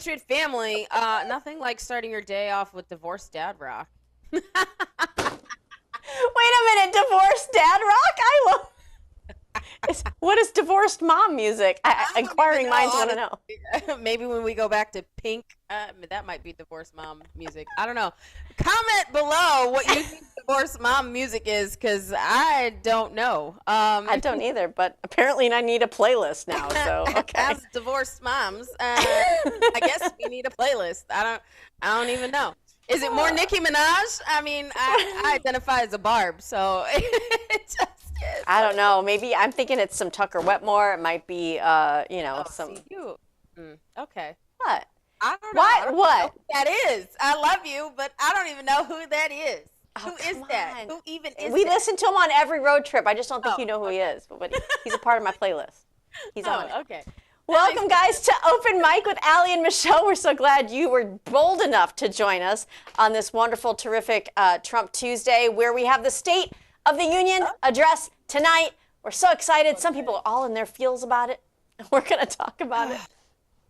Patriot family. Nothing like starting your day off with divorced dad rock. Wait a minute, divorced dad rock? I love. What is divorced mom music? Inquiring minds want to know. Maybe when we go back to Pink, that might be divorced mom music. I don't know. Comment below what you think divorced mom music is, because I don't know. I don't either, but apparently I need a playlist now. So okay. As divorced moms, I guess we need a playlist. I don't even know. Is it more Nicki Minaj? I mean, I identify as a Barb, so it just is. I don't know. Maybe I'm thinking it's some Tucker Wetmore. It might be, some. Okay. What? I don't know. What? I don't What? know who that is. I love you, but I don't even know who that is. Oh, who is that? on. Who even is We that? listen to him on every road trip. I just don't think you know who he is. But he's a part of my playlist. He's on it. Okay. Welcome, guys, to Open Mic with Allie and Michelle. We're so glad you were bold enough to join us on this wonderful, terrific Trump Tuesday, where we have the State of the Union address tonight. We're so excited. Some people are all in their feels about it. We're going to talk about it.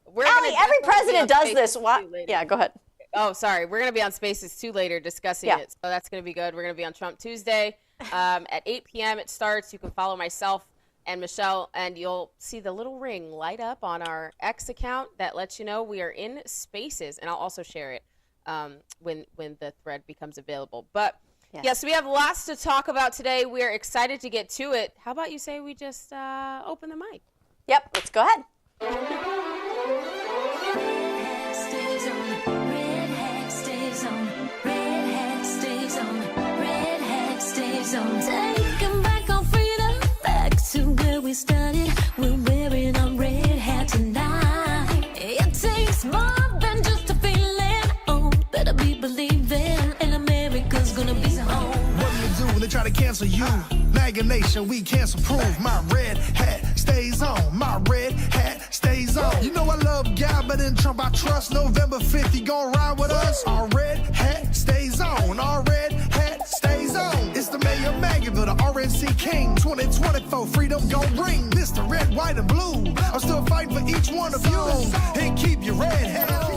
Allie, every president does this. What? Yeah, go ahead. Oh, sorry. We're going to be on Spaces 2 later discussing it. So that's going to be good. We're going to be on Trump Tuesday. At 8 p.m. it starts. You can follow myself and Michelle, and you'll see the little ring light up on our X account that lets you know we are in Spaces, and I'll also share it when the thread becomes available. But yes, we have lots to talk about today. We are excited to get to it. How about you say we just open the mic? Yep, let's go ahead. Taking back our freedom, back to where we started. We're wearing our red hat tonight. It takes more than just a feeling. Oh, better be believing, and America's gonna be home. What do you do when they try to cancel you? MAGA Nation, we cancel proof. My red hat stays on. My red hat stays on. You know I love God, but in Trump I trust. November 5th, he gon' ride with us. Our red hat stays on. Our red hat stays on. It's the mayor of Maggieville, the RNC King. 2024, freedom gon' ring. Mr. Red, White, and Blue. I'm still fighting for each one of you. And keep your red hat on.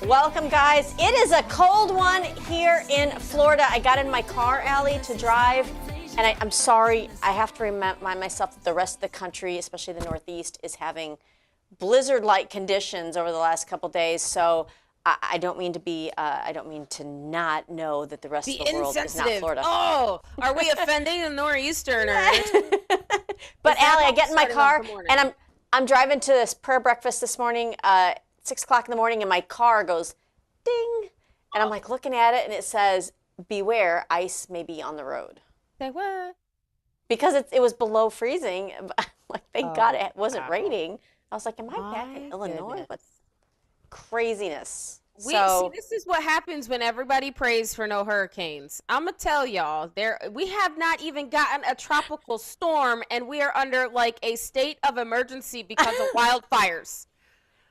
Welcome, guys. It is a cold one here in Florida. I got in my car, Allie, to drive, and I'm sorry. I have to remind myself that the rest of the country, especially the Northeast, is having blizzard-like conditions over the last couple days. So I don't mean to be. I don't mean to not know that the rest of the world is not Florida. Oh, are we offending the Nor'easterners? But Allie, I get in my car, and I'm driving to this prayer breakfast this morning. 6 o'clock in the morning, and my car goes ding, and I'm like looking at it, and it says, "Beware, ice may be on the road." Say what? Because it was below freezing. Like, thank God it wasn't raining. I was like, am I back in Illinois? But craziness. See, this is what happens when everybody prays for no hurricanes. I'm gonna tell y'all, we have not even gotten a tropical storm, and we are under like a state of emergency because of wildfires.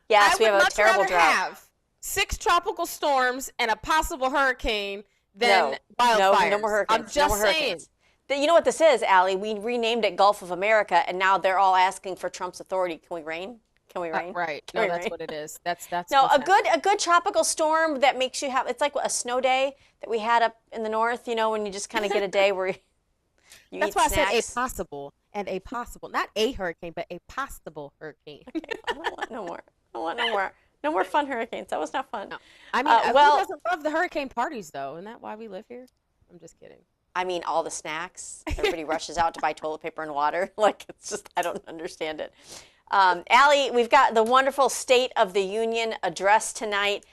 Yes, we have a terrible drought. Have 6 tropical storms and a possible hurricane than wildfires. No more hurricanes. I'm just saying. You know what this is, Allie? We renamed it Gulf of America, and now they're all asking for Trump's authority. Can we rain? Can we rain? Right. Can that's what it is. That's no, a good tropical storm that makes you have. It's like a snow day that we had up in the north. You know, when you just kind of get a day where you that's eat why snacks. I said a possible and a possible, not a hurricane, but a possible hurricane. Okay, I don't want no more. I don't want no more. No more fun hurricanes. That was not fun. No. I mean, who doesn't love the hurricane parties, though? Isn't that why we live here? I'm just kidding. I mean, all the snacks. Everybody rushes out to buy toilet paper and water. Like, it's just, I don't understand it. Allie, we've got the wonderful State of the Union address tonight.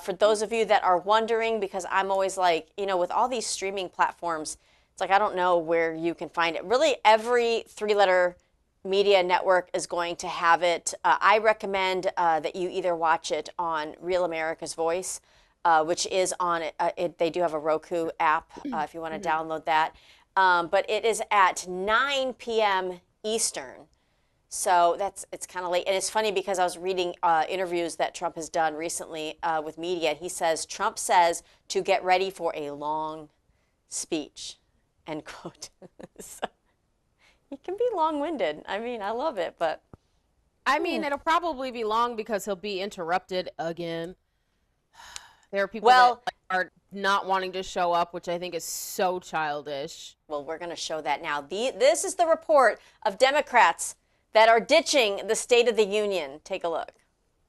For those of you that are wondering, because I'm always like, you know, with all these streaming platforms, it's like I don't know where you can find it. Really, every 3-letter media network is going to have it. I recommend that you either watch it on Real America's Voice, which is on it. They do have a Roku app if you want to download that. But it is at 9 p.m. Eastern. So it's kind of late. And it's funny because I was reading interviews that Trump has done recently with media. He says, Trump says to get ready for a long speech, end quote. So, He can be long-winded. I mean, I love it, but I mean, it'll probably be long because he'll be interrupted again. There are people that are not wanting to show up, which I think is so childish. well, we're going to show that now. This is the report of Democrats that are ditching the State of the Union. Take a look.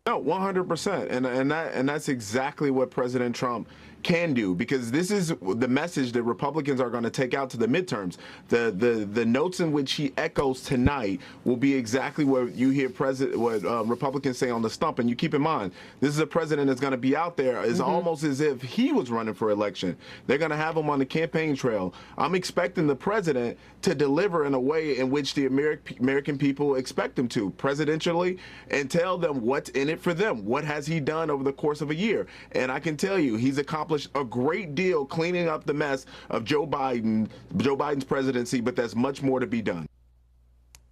No, 100%. And that's exactly what President Trump can do, because this is the message that Republicans are going to take out to the midterms. The notes in which he echoes tonight will be exactly what you hear Republicans say on the stump. And you keep in mind, this is a president that's going to be out there. It's almost as if he was running for election. They're going to have him on the campaign trail. I'm expecting the president to deliver in a way in which the American people expect him to, presidentially, and tell them what's in it for them. What has he done over the course of a year? And I can tell you, he's accomplished a great deal cleaning up the mess of Joe Biden's presidency, but there's much more to be done.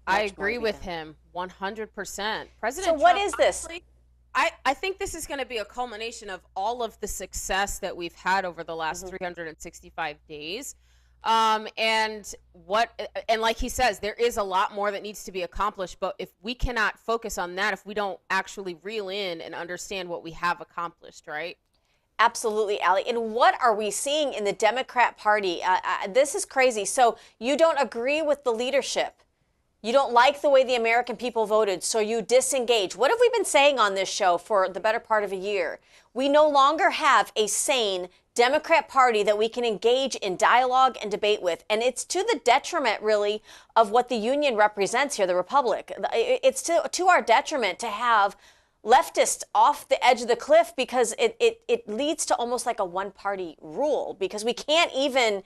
I agree with him 100%. President So what Trump, is this? honestly, I think this is going to be a culmination of all of the success that we've had over the last 365 days. And like he says, there is a lot more that needs to be accomplished, but if we cannot focus on that, if we don't actually reel in and understand what we have accomplished, right? Absolutely, Allie. And what are we seeing in the Democrat Party? This is crazy. So you don't agree with the leadership. You don't like the way the American people voted, so you disengage. What have we been saying on this show for the better part of a year? We no longer have a sane Democrat Party that we can engage in dialogue and debate with. And it's to the detriment, really, of what the union represents here, the Republic. It's to our detriment to have leftists off the edge of the cliff, because it leads to almost like a one-party rule, because we can't even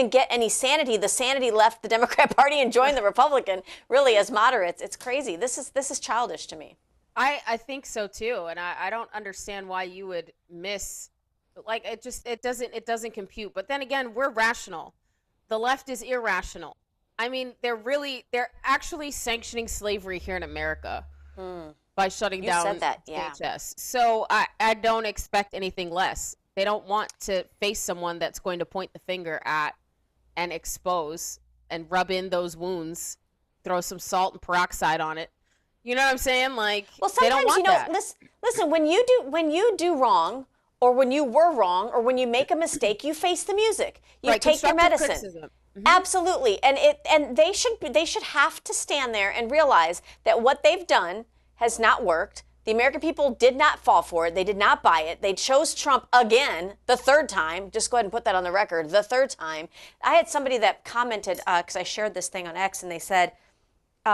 get any sanity. The sanity left the Democrat Party and joined the Republican, really, as moderates. It's crazy. This is childish to me. I think so too, and I don't understand why you would miss, like, it doesn't compute. But then again, we're rational. The left is irrational. I mean, they're actually sanctioning slavery here in America. By shutting down said that, yeah. DHS. So I don't expect anything less. They don't want to face someone that's going to point the finger at and expose and rub in those wounds, throw some salt and peroxide on it. You know what I'm saying? Like, well, they don't sometimes, want that. listen, when you do wrong, or when you were wrong, or when you make a mistake, you face the music. You Right, take your constructive medicine. criticism. Absolutely. And they should have to stand there and realize that what they've done has not worked. The American people did not fall for it. They did not buy it. They chose Trump again, the third time. Just go ahead and put that on the record, the third time. I had somebody that commented, because I shared this thing on X, and they said,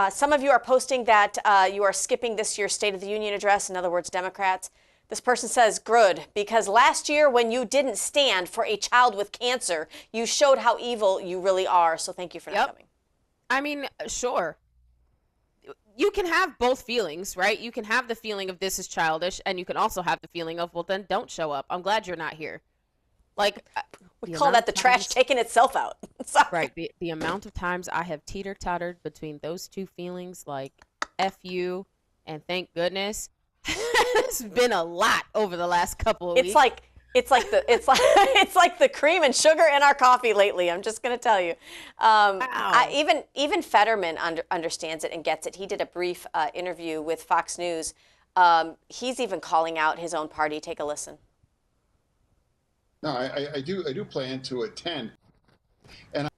some of you are posting that you are skipping this year's State of the Union address, in other words, Democrats. This person says, good, because last year when you didn't stand for a child with cancer, you showed how evil you really are. So thank you for not coming. I mean, sure. You can have both feelings, right? You can have the feeling of this is childish, and you can also have the feeling of, well, then don't show up. I'm glad you're not here. Like, we call that the trash taking itself out. Sorry. Right. The amount of times I have teeter-tottered between those two feelings, like F you and thank goodness, it's been a lot over the last couple of weeks. It's like the cream and sugar in our coffee lately. I'm just going to tell you. Even Fetterman understands it and gets it. He did a brief interview with Fox News. He's even calling out his own party. Take a listen. No, I do plan to attend, and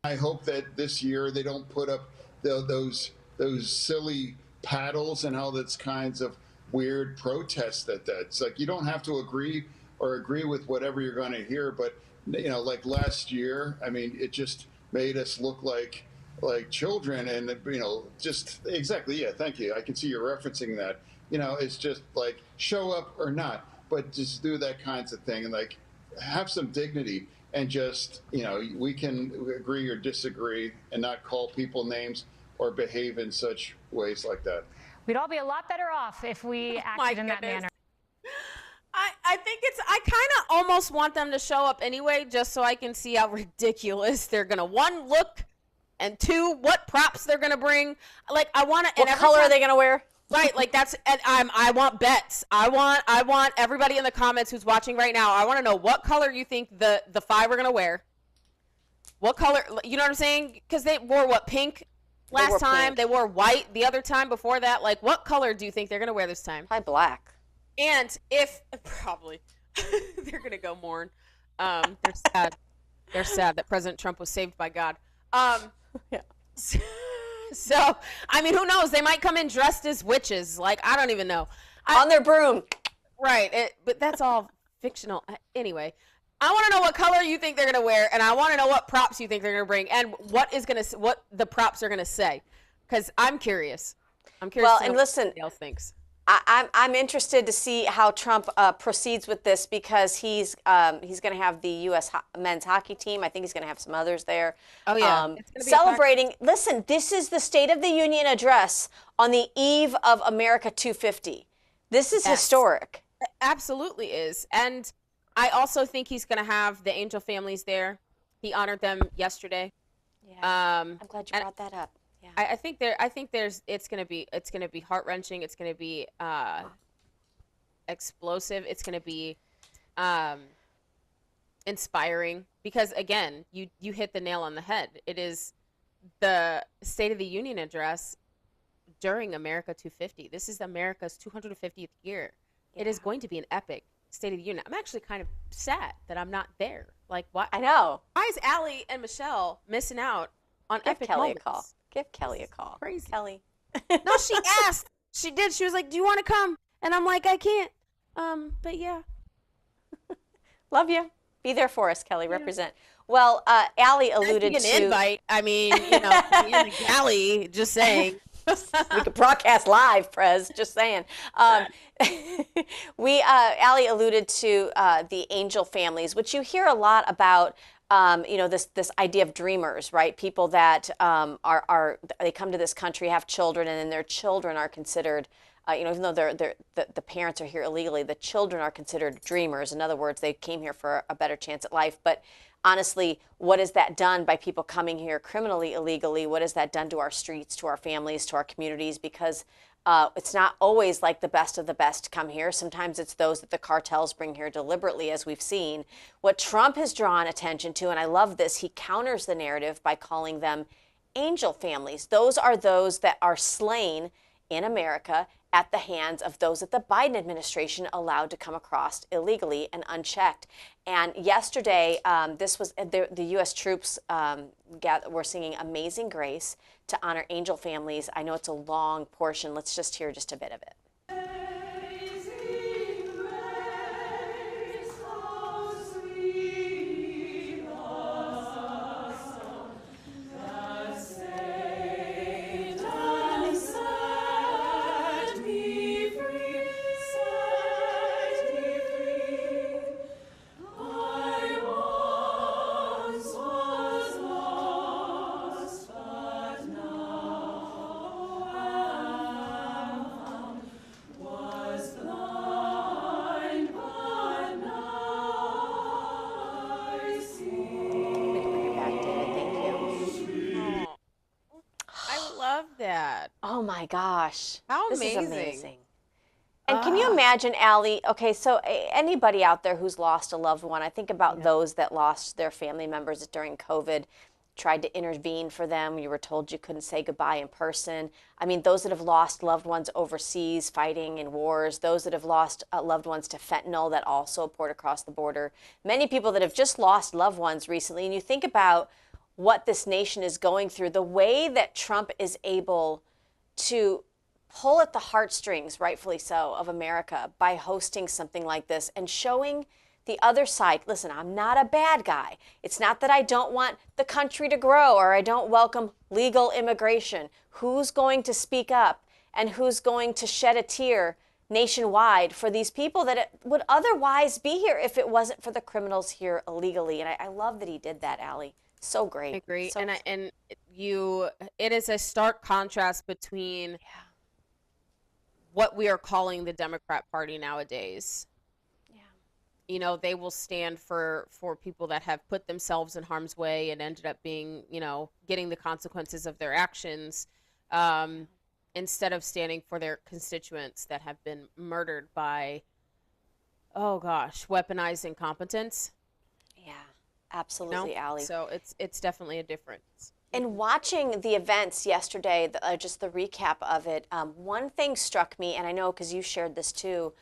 I hope that this year they don't put up those silly paddles and all those kinds of weird protests. That's like, you don't have to agree with whatever you're going to hear, but like last year, I mean, it just made us look like children, and just exactly, yeah, thank you. I can see you're referencing that. It's just like, show up or not, but just do that kinds of thing, and like, have some dignity, and just we can agree or disagree and not call people names or behave in such ways like that. We'd all be a lot better off if we acted in that manner. I kind of almost want them to show up anyway, just so I can see how ridiculous they're going to, one, look, and two, what props they're going to bring. Like, I want to. What color are they going to wear? Right, like that's, and I want bets. I want everybody in the comments who's watching right now, I want to know what color you think the five are going to wear. What color? You know what I'm saying? Because they wore what, pink last time? Pink. They wore white the other time before that. Like, what color do you think they're gonna wear this time? Probably black. And if probably they're gonna go mourn. They're sad. They're sad that President Trump was saved by God. Yeah. So, I mean, who knows? They might come in dressed as witches. Like, I don't even know. On their broom. Right. But that's all fictional. Anyway, I want to know what color you think they're going to wear, and I want to know what props you think they're going to bring, and what the props are going to say, because I'm curious. I'm curious Well, to know and what listen, somebody else thinks. I'm interested to see how Trump proceeds with this, because he's going to have the U.S. men's hockey team. I think he's going to have some others there. Oh, yeah. It's gonna be celebrating. Listen, this is the State of the Union address on the eve of America 250. This is historic. It absolutely is. And I also think he's going to have the angel families there. He honored them yesterday. Yeah. I'm glad you brought that up. Yeah. I think it's gonna be heart-wrenching. It's gonna be explosive. It's gonna be inspiring, because again, you hit the nail on the head. It is the State of the Union address during America 250. This is America's 250th year. Yeah. It is going to be an epic State of the Union. I'm actually kind of sad that I'm not there. Like, what? I know. Why is Allie and Michelle missing out on epic Kelly moments? a call. Give Kelly a call. Crazy. Kelly. No, she asked. She did. She was like, "Do you want to come?" And I'm like, "I can't." But yeah. Love you. Be there for us, Kelly. Yeah. Represent. Well, Allie alluded to an invite. I mean, in the galley. Just saying. We could broadcast live, Prez. Just saying. Allie alluded to the angel families, which you hear a lot about. This idea of dreamers, right? People that they come to this country, have children, and then their children are considered, even though the parents are here illegally, the children are considered dreamers. In other words, they came here for a better chance at life. But honestly, what has that done by people coming here criminally, illegally? What has that done to our streets, to our families, to our communities? Because it's not always like the best of the best come here. Sometimes it's those that the cartels bring here deliberately, as we've seen. What Trump has drawn attention to, and I love this, he counters the narrative by calling them angel families. Those are those that are slain in America at the hands of those that the Biden administration allowed to come across illegally and unchecked. And yesterday, this was the U.S. troops were singing Amazing Grace to honor angel families. I know it's a long portion. Let's just hear just a bit of it. Oh my gosh. How amazing. This is amazing. And can you imagine, Allie, okay, so anybody out there who's lost a loved one, I think about those that lost their family members during COVID, tried to intervene for them. You were told you couldn't say goodbye in person. I mean, those that have lost loved ones overseas fighting in wars, those that have lost loved ones to fentanyl that also poured across the border. Many people that have just lost loved ones recently. And you think about what this nation is going through, the way that Trump is able to pull at the heartstrings, rightfully so, of America by hosting something like this and showing the other side. Listen, I'm not a bad guy. It's not that I don't want the country to grow or I don't welcome legal immigration. Who's going to speak up and who's going to shed a tear nationwide for these people that would otherwise be here if it wasn't for the criminals here illegally? And I love that he did that, Allie. So great. I agree. So It is a stark contrast between what we are calling the Democrat Party nowadays. Yeah. They will stand for people that have put themselves in harm's way and ended up being, getting the consequences of their actions, instead of standing for their constituents that have been murdered by, weaponized incompetence. Yeah. Absolutely, Allie. So it's definitely a difference. And watching the events yesterday, just the recap of it, one thing struck me, and I know because you shared this too.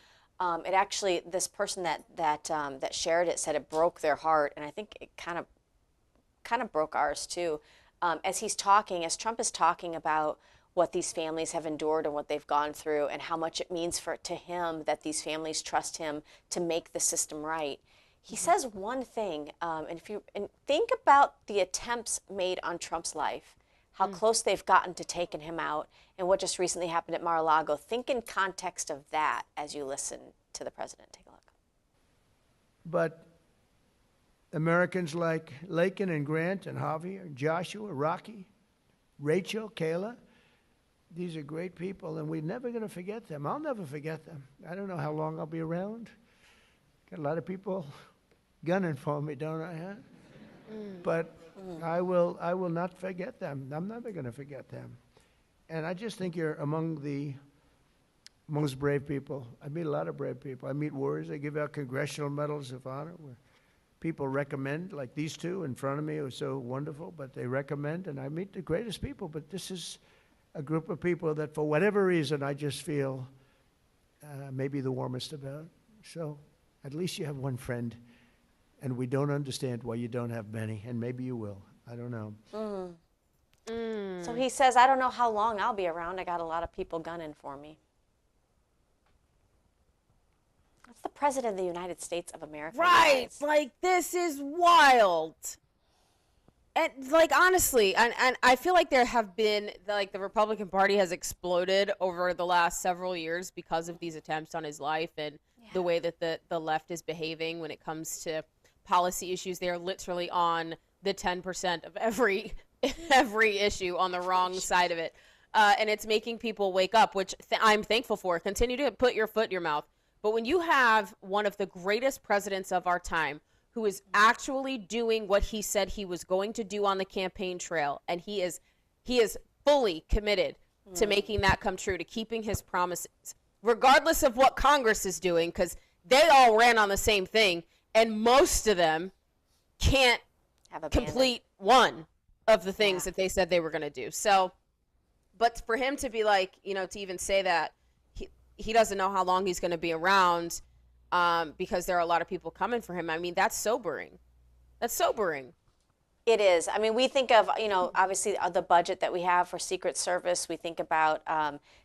It actually, this person that shared it said it broke their heart, and I think it kind of broke ours too. As Trump is talking about what these families have endured and what they've gone through, and how much it means to him that these families trust him to make the system right. He says one thing, and think about the attempts made on Trump's life, how close they've gotten to taking him out, and what just recently happened at Mar-a-Lago. Think in context of that as you listen to the president. Take a look. But Americans like Lakin and Grant and Javier, Joshua, Rocky, Rachel, Kayla, these are great people, and we're never going to forget them. I'll never forget them. I don't know how long I'll be around. Got a lot of people gunning for me, don't I? Huh? But I will not forget them. I'm never going to forget them. And I just think you're among the most brave people. I meet a lot of brave people. I meet warriors. I give out congressional medals of honor where people recommend, like these two in front of me who are so wonderful, but they recommend, and I meet the greatest people. But this is a group of people that for whatever reason I just feel maybe the warmest about. So at least you have one friend, and we don't understand why you don't have many, and maybe you will. I don't know. So he says, I don't know how long I'll be around. I got a lot of people gunning for me. That's the President of the United States of America. Right. Guys. Like, this is wild. And, like, honestly, and I feel like there have been, like, the Republican Party has exploded over the last several years because of these attempts on his life and the way that the left is behaving when it comes to policy issues. They're literally on the 10% of every issue on the wrong side of it. And it's making people wake up, which I'm thankful for. Continue to put your foot in your mouth. But when you have one of the greatest presidents of our time who is actually doing what he said he was going to do on the campaign trail, and he is fully committed to making that come true, to keeping his promises, regardless of what Congress is doing, because they all ran on the same thing, and most of them can't complete one of the things that they said they were going to do. So, but for him to be like, to even say that he doesn't know how long he's going to be around, because there are a lot of people coming for him. I mean, that's sobering. That's sobering. It is. I mean, we think of, obviously the budget that we have for Secret Service. We think about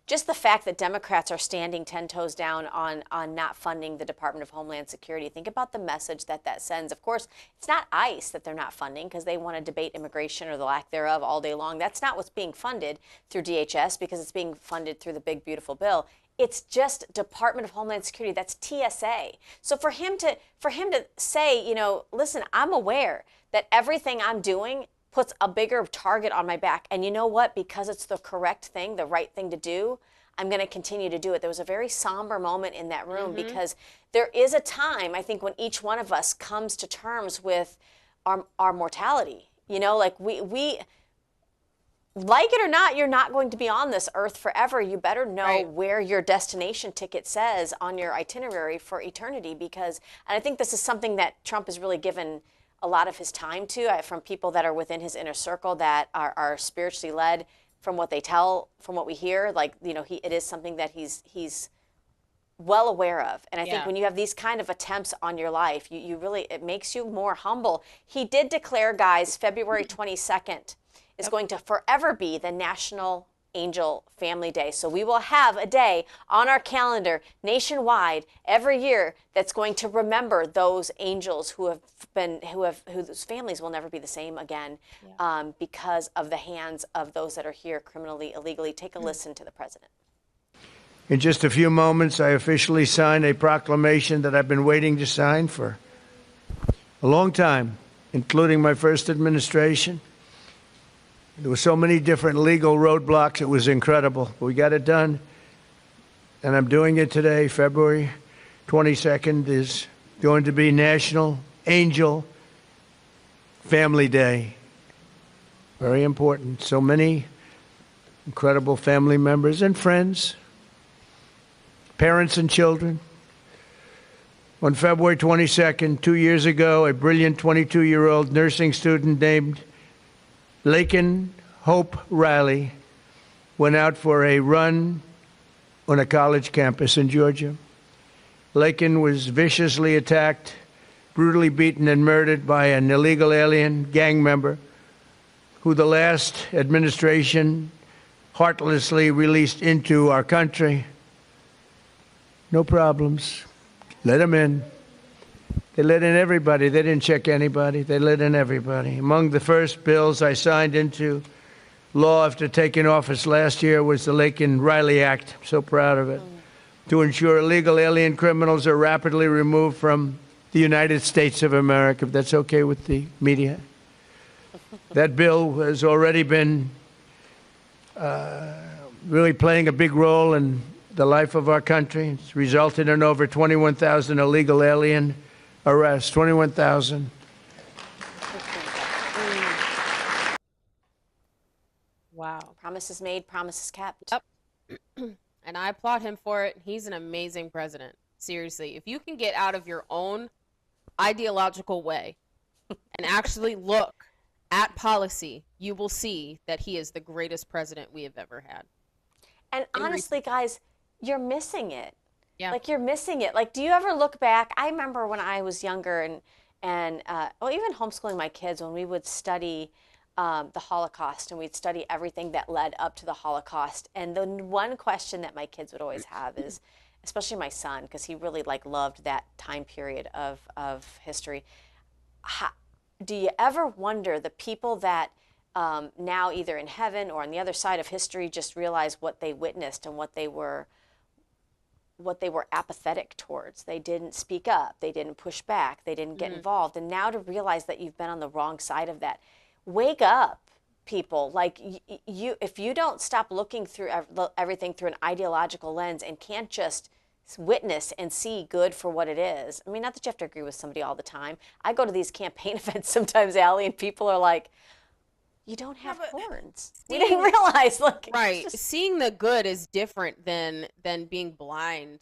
just the fact that Democrats are standing 10 toes down on not funding the Department of Homeland Security. Think about the message that sends. Of course, it's not ICE that they're not funding because they want to debate immigration or the lack thereof all day long. That's not what's being funded through DHS because it's being funded through the big, beautiful bill. It's just Department of Homeland Security. That's TSA. So for him to say, listen, I'm aware that everything I'm doing puts a bigger target on my back. And you know what? Because it's the correct thing, the right thing to do, I'm going to continue to do it. There was a very somber moment in that room because there is a time, I think, when each one of us comes to terms with our mortality. Like we like it or not, you're not going to be on this earth forever. You better know where your destination ticket says on your itinerary for eternity, and I think this is something that Trump has really given a lot of his time to, from people that are within his inner circle that are spiritually led, from what they tell, from what we hear, it is something that he's well aware of. And I think when you have these kind of attempts on your life, you really, it makes you more humble. He did declare, guys, February 22nd is going to forever be the National Angel Family Day. So we will have a day on our calendar nationwide every year that's going to remember those angels whose families will never be the same again because of the hands of those that are here criminally, illegally. Take a listen to the president. In just a few moments, I officially sign a proclamation that I've been waiting to sign for a long time, including my first administration. There were so many different legal roadblocks. It was incredible. We got it done. And I'm doing it today. February 22nd is going to be National Angel Family Day. Very important. So many incredible family members and friends, parents and children, On February 22nd, 2 years ago, a brilliant 22-year-old nursing student named Laken Hope Riley went out for a run on a college campus in Georgia. Laken was viciously attacked, brutally beaten and murdered by an illegal alien gang member who the last administration heartlessly released into our country. No problems. Let them in. They let in everybody. They didn't check anybody. They let in everybody. Among the first bills I signed into law after taking office last year was the Laken Riley Act. I'm so proud of it. To ensure illegal alien criminals are rapidly removed from the United States of America, if that's okay with the media. That bill has already been really playing a big role in the life of our country. It's resulted in over 21,000 illegal alien arrests. 21,000. Wow. Promises made, promises kept. Yep. And I applaud him for it. He's an amazing president. Seriously, if you can get out of your own ideological way and actually look at policy, you will see that he is the greatest president we have ever had. And honestly, guys, you're missing it. Yeah. Like, you're missing it. Like, do you ever look back? I remember when I was younger and well, even homeschooling my kids, when we would study the Holocaust, and we'd study everything that led up to the Holocaust. And the one question that my kids would always have is, especially my son, because he really loved that time period of history. Do you ever wonder the people that now either in heaven or on the other side of history just realize what they witnessed and what they were apathetic towards? They didn't speak up, they didn't push back, they didn't get involved. And now to realize that you've been on the wrong side of that, wake up, people. Like, if you don't stop looking through everything through an ideological lens and can't just witness and see good for what it is. I mean, not that you have to agree with somebody all the time. I go to these campaign events sometimes, Allie, and people are like, you don't have horns. We didn't realize. Like, right. Just... Seeing the good is different than being blind.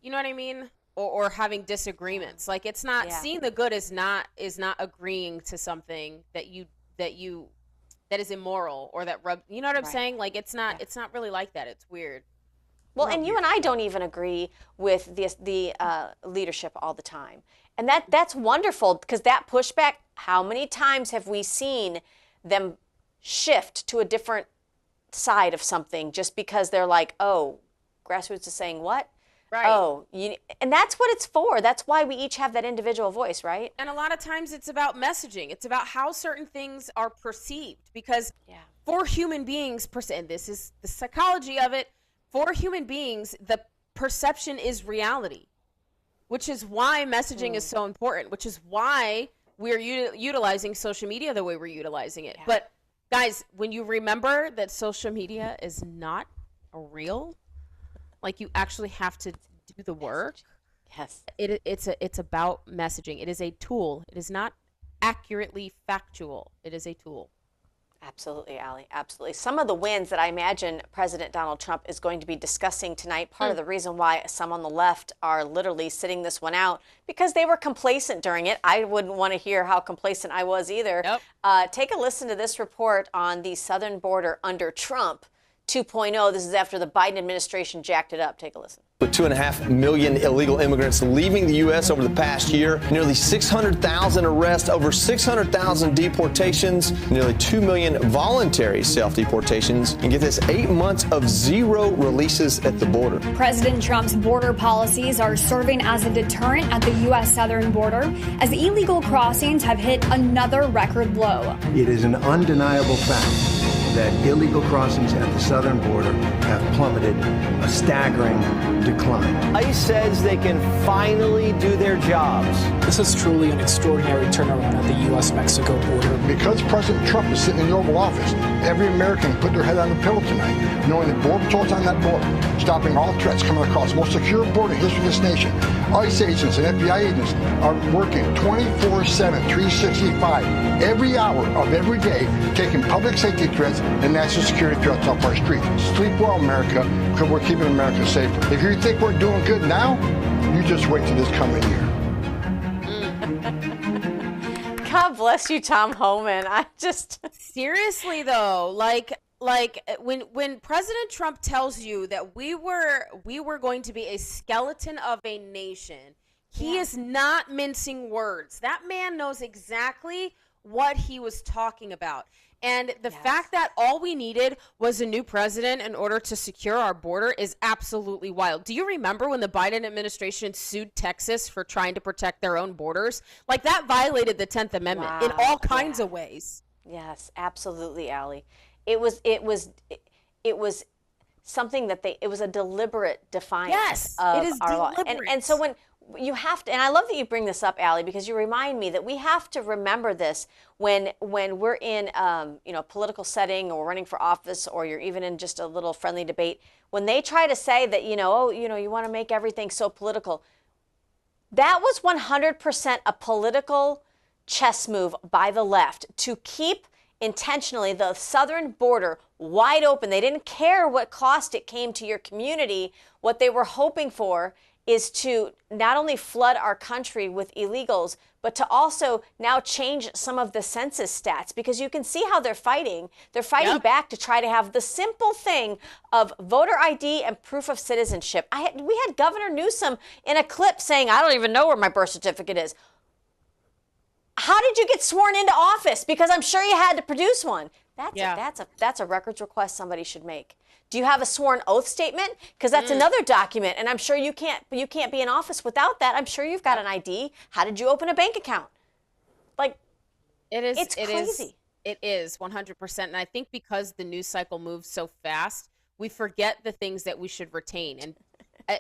You know what I mean? Or having disagreements. Like, it's not, seeing the good is not agreeing to something that is immoral or that you know what I'm saying? Like, it's not really like that. It's weird. Well, and you and I don't even agree with the leadership all the time. And that's wonderful, because that pushback, how many times have we seen them shift to a different side of something just because they're like, oh, grassroots is saying what? Right. Oh, and that's what it's for. That's why we each have that individual voice, right? And a lot of times it's about messaging. It's about how certain things are perceived, because for human beings, and this is the psychology of it, for human beings, the perception is reality, which is why messaging is so important, which is why we're utilizing social media the way we're utilizing it. But guys, when you remember that social media is not real, like, you actually have to do the work. Yes. It's about messaging. It is a tool. It is not accurately factual. It is a tool. Absolutely, Allie. Absolutely. Some of the wins that I imagine President Donald Trump is going to be discussing tonight, part of the reason why some on the left are literally sitting this one out, because they were complacent during it. I wouldn't want to hear how complacent I was either. Nope. Take a listen to this report on the southern border under Trump 2.0. This is after the Biden administration jacked it up. Take a listen. With 2.5 million illegal immigrants leaving the U.S. over the past year, nearly 600,000 arrests, over 600,000 deportations, nearly 2 million voluntary self-deportations, and get this, 8 months of zero releases at the border. President Trump's border policies are serving as a deterrent at the U.S. southern border, as illegal crossings have hit another record low. It is an undeniable fact that illegal crossings at the southern border have plummeted, a staggering decline. ICE says they can finally do their jobs. This is truly an extraordinary turnaround at the U.S.-Mexico border. Because President Trump is sitting in the Oval Office, every American put their head on the pillow tonight, knowing that Border Patrol's on that border, stopping all threats coming across the most secure border in the history of this nation. ICE agents and FBI agents are working 24/7, 365, every hour of every day, taking public safety threats and national security threats off our streets. Sleep well, America, because we're keeping America safer. If you think we're doing good now, you just wait till this coming year. God bless you, Tom Homan. I just seriously though, like when President Trump tells you that we were going to be a skeleton of a nation, he is not mincing words. That man knows exactly what he was talking about. And the fact that all we needed was a new president in order to secure our border is absolutely wild. Do you remember when the Biden administration sued Texas for trying to protect their own borders? Like, that violated the 10th Amendment in all kinds of ways. Yes, absolutely, Allie. It was something that it was a deliberate defiance of it is our law. deliberate. And so when you have to, and I love that you bring this up, Allie, because you remind me that we have to remember this when we're in a political setting, or we're running for office, or you're even in just a little friendly debate. When they try to say that, you want to make everything so political, that was 100% a political chess move by the left to keep intentionally the southern border wide open. They didn't care what cost it came to your community. What they were hoping for is to not only flood our country with illegals, but to also now change some of the census stats, because you can see how they're fighting. They're fighting back to try to have the simple thing of voter ID and proof of citizenship. We had Governor Newsom in a clip saying, I don't even know where my birth certificate is. How did you get sworn into office? Because I'm sure you had to produce one. That's a records request somebody should make. Do you have a sworn oath statement? Because that's another document, and I'm sure you can't be in office without that. I'm sure you've got an ID. How did you open a bank account? Like, it's crazy. It is 100%. And I think because the news cycle moves so fast, we forget the things that we should retain, and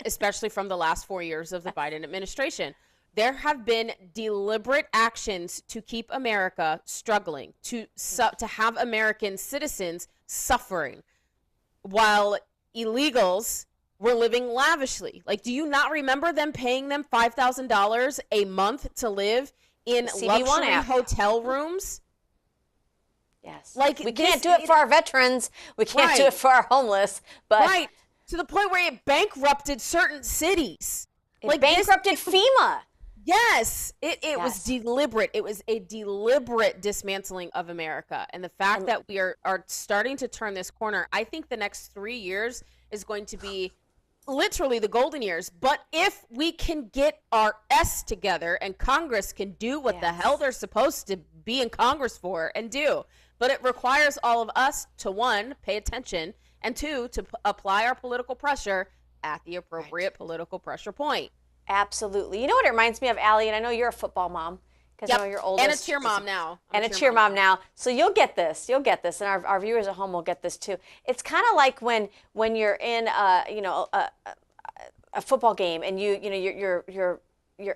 especially from the last 4 years of the Biden administration. There have been deliberate actions to keep America struggling, to have American citizens suffering, while illegals were living lavishly. Like, do you not remember them paying them $5,000 a month to live in luxury hotel rooms? Yes. Like, we can't do it for our veterans. We can't do it for our homeless. But to the point where it bankrupted certain cities. It bankrupted FEMA. Yes, it was deliberate. It was a deliberate dismantling of America. And the fact that we are starting to turn this corner, I think the next 3 years is going to be literally the golden years. But if we can get our S together and Congress can do what the hell they're supposed to be in Congress for and do, but it requires all of us to, one, pay attention, and two, to apply our political pressure at the appropriate political pressure point. Absolutely. You know what it reminds me of, Allie? And I know you're a football mom, because I know you're oldest. And a cheer mom now. And a cheer mom now. So you'll get this. And our viewers at home will get this too. It's kind of like when you're in a football game, and your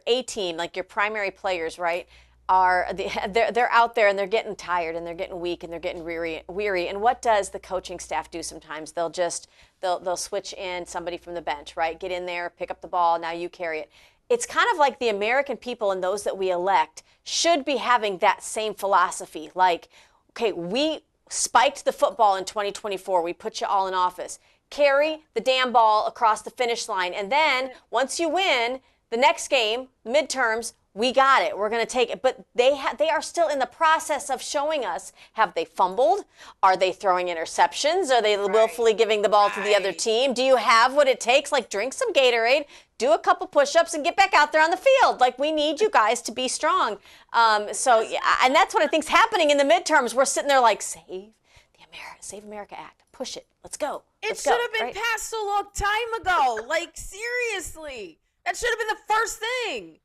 A team, like your primary players, right? They're out there and they're getting tired and they're getting weak and they're getting weary. And what does the coaching staff do sometimes? They'll switch in somebody from the bench, right? Get in there, pick up the ball, now you carry it. It's kind of like the American people and those that we elect should be having that same philosophy. Like, okay, we spiked the football in 2024. We put you all in office. Carry the damn ball across the finish line. And then once you win the next game, midterms, we got it. We're going to take it. But they are still in the process of showing us, have they fumbled? Are they throwing interceptions? Are they willfully giving the ball to the other team? Do you have what it takes? Like, drink some Gatorade, do a couple push-ups, and get back out there on the field. Like, we need you guys to be strong. And that's what I think's happening in the midterms. We're sitting there like, Save America Act. Push it. Let's go. It should have been passed a long time ago. Like, seriously. That should have been the first thing.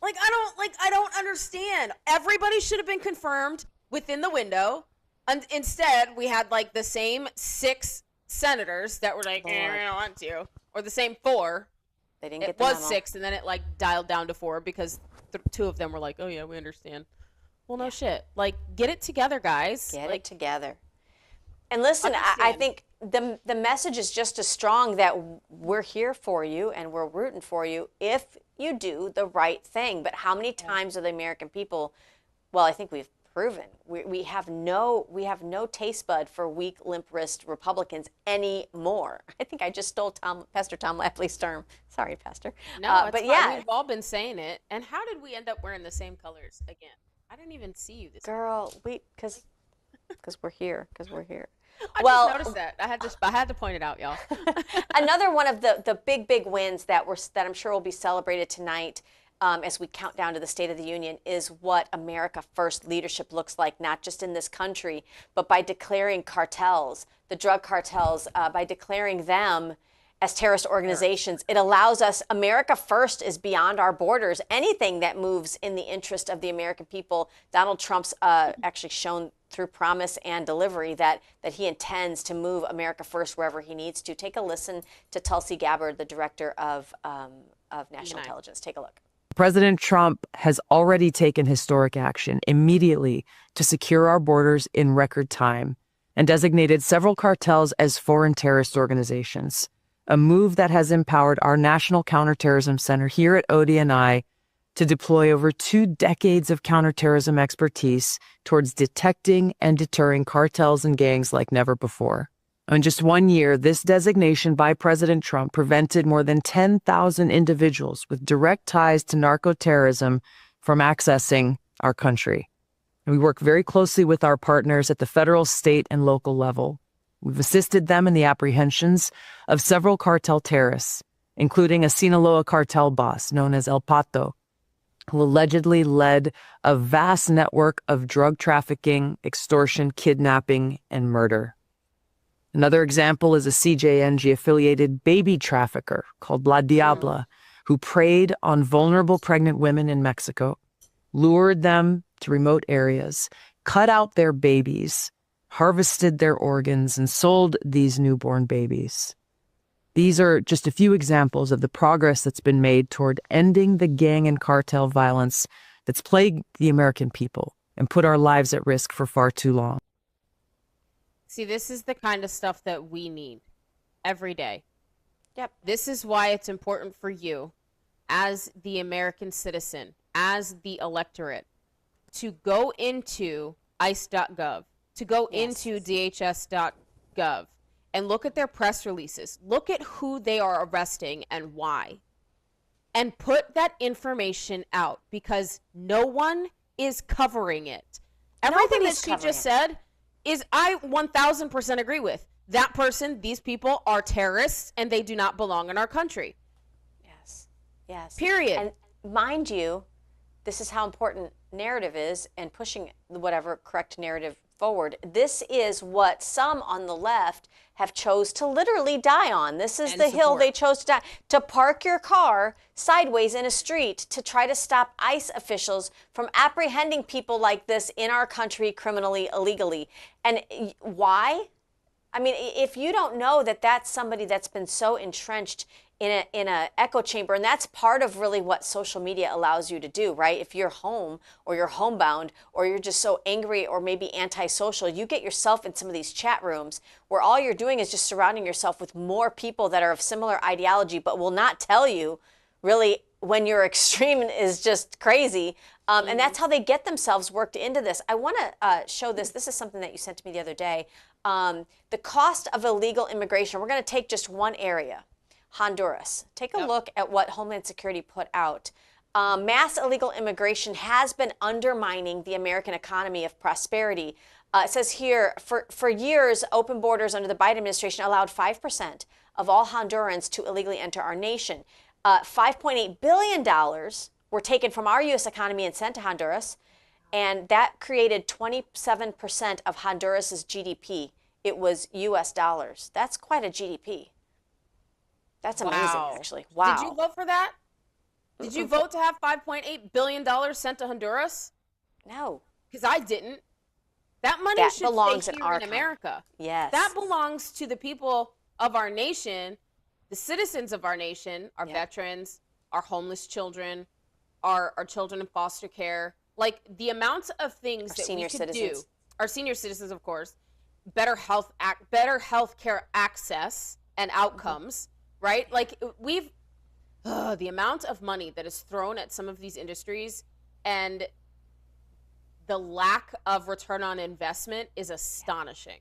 I don't understand. Everybody should have been confirmed within the window. And instead, we had like the same 6 senators that were like, I don't want to. Or the same 4. They didn't get it the was memo. 6, and then it like dialed down to 4 because two of them were like, oh yeah, we understand. Well, no shit. Like, get it together, guys. Get it together. And listen, I think the message is just as strong that we're here for you and we're rooting for you if you do the right thing. But how many times are the American people, well, I think we've proven, we have no taste bud for weak, limp wrist Republicans anymore. I think I just stole Pastor Tom Lapley's term. Sorry, Pastor. No, but fine. yeah. We've all been saying it. And how did we end up wearing the same colors again? I didn't even see you this Girl, because we're here. I just noticed that. I had to point it out, y'all. Another one of the big wins that I'm sure will be celebrated tonight as we count down to the State of the Union is what America First leadership looks like, not just in this country, but by declaring cartels, the drug cartels, by declaring them as terrorist organizations. It allows us, America First is beyond our borders. Anything that moves in the interest of the American people, Donald Trump's actually shown through promise and delivery that he intends to move America First wherever he needs to. Take a listen to Tulsi Gabbard, the director of National Intelligence. Take a look. President Trump has already taken historic action immediately to secure our borders in record time and designated several cartels as foreign terrorist organizations, a move that has empowered our National Counterterrorism Center here at ODNI to deploy over 2 decades of counterterrorism expertise towards detecting and deterring cartels and gangs like never before. In just 1 year, this designation by President Trump prevented more than 10,000 individuals with direct ties to narco-terrorism from accessing our country. And we work very closely with our partners at the federal, state, and local level. We've assisted them in the apprehensions of several cartel terrorists, including a Sinaloa cartel boss known as El Pato, who allegedly led a vast network of drug trafficking, extortion, kidnapping, and murder. Another example is a CJNG-affiliated baby trafficker called La Diabla, who preyed on vulnerable pregnant women in Mexico, lured them to remote areas, cut out their babies, harvested their organs, and sold these newborn babies. These are just a few examples of the progress that's been made toward ending the gang and cartel violence that's plagued the American people and put our lives at risk for far too long. See, this is the kind of stuff that we need every day. Yep. This is why it's important for you as the American citizen, as the electorate, to go into ICE.gov, to go into DHS.gov, and look at their press releases. Look at who they are arresting and why. And put that information out, because no one is covering it. Everything that she just said is I 1000% agree with. That person, these people are terrorists and they do not belong in our country. Yes. Period. And mind you, this is how important narrative is and pushing whatever correct narrative forward. This is what some on the left have chose to literally die on. This is the hill they chose to die. To park your car sideways in a street to try to stop ICE officials from apprehending people like this in our country criminally, illegally. And why? I mean, if you don't know that that's somebody that's been so entrenched in a echo chamber, and that's part of really what social media allows you to do, right? If you're home or you're homebound or you're just so angry or maybe antisocial, you get yourself in some of these chat rooms where all you're doing is just surrounding yourself with more people that are of similar ideology, but will not tell you really when your extreme is just crazy. And that's how they get themselves worked into this. I want to show this. This is something that you sent to me the other day. The cost of illegal immigration. We're going to take just one area. Honduras. Take a look at what Homeland Security put out. Mass illegal immigration has been undermining the American economy of prosperity. It says here, for years, open borders under the Biden administration allowed 5% of all Hondurans to illegally enter our nation. $5.8 billion were taken from our U.S. economy and sent to Honduras, and that created 27% of Honduras's GDP. It was U.S. dollars. That's quite a GDP. That's amazing, actually. Wow. Did you vote for that? Did you vote to have $5.8 billion sent to Honduras? No. Because I didn't. That money should belongs stay in here our in America. Yes. That belongs to the people of our nation, the citizens of our nation, our veterans, our homeless children, our children in foster care, like the amounts of things that we could do, our senior citizens, of course, better health care access and outcomes, right? Like the amount of money that is thrown at some of these industries and the lack of return on investment is astonishing.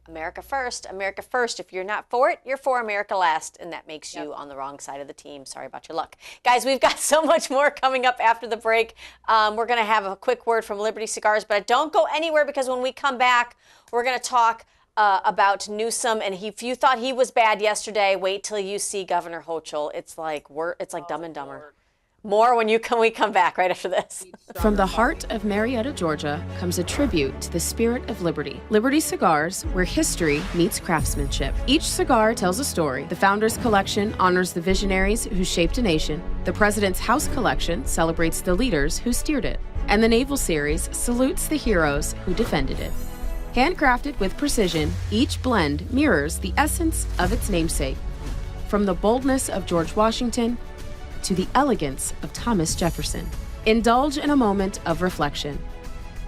America first, America first. If you're not for it, you're for America last, and that makes you on the wrong side of the team. Sorry about your luck. Guys, we've got so much more coming up after the break. We're going to have a quick word from Liberty Cigars, but don't go anywhere, because when we come back, we're going to talk about Newsom, and if you thought he was bad yesterday, wait till you see Governor Hochul. It's like Dumb and Dumber. Lord. More when we come back right after this. From the heart of Marietta, Georgia, comes a tribute to the spirit of liberty. Liberty Cigars, where history meets craftsmanship. Each cigar tells a story. The Founders Collection honors the visionaries who shaped a nation. The President's House Collection celebrates the leaders who steered it. And the Naval Series salutes the heroes who defended it. Handcrafted with precision, each blend mirrors the essence of its namesake. From the boldness of George Washington to the elegance of Thomas Jefferson. Indulge in a moment of reflection.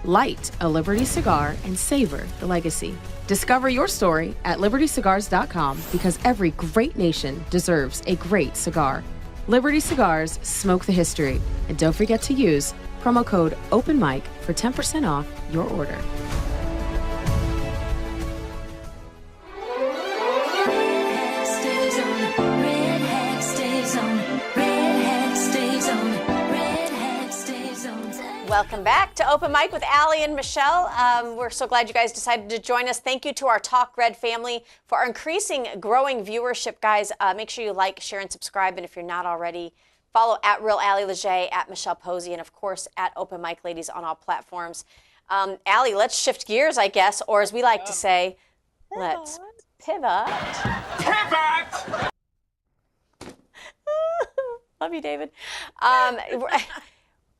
Light a Liberty cigar and savor the legacy. Discover your story at libertycigars.com, because every great nation deserves a great cigar. Liberty Cigars, smoke the history. And don't forget to use promo code OpenMic for 10% off your order. Welcome back to Open Mic with Allie and Michelle. We're so glad you guys decided to join us. Thank you to our Talk Red family for our growing viewership, guys. Make sure you like, share, and subscribe. And if you're not already, follow at Real Allie Leger, at Michelle Posey, and of course at Open Mic Ladies on all platforms. Allie, let's shift gears, I guess, or as we like to say, let's pivot. Pivot! Love you, David.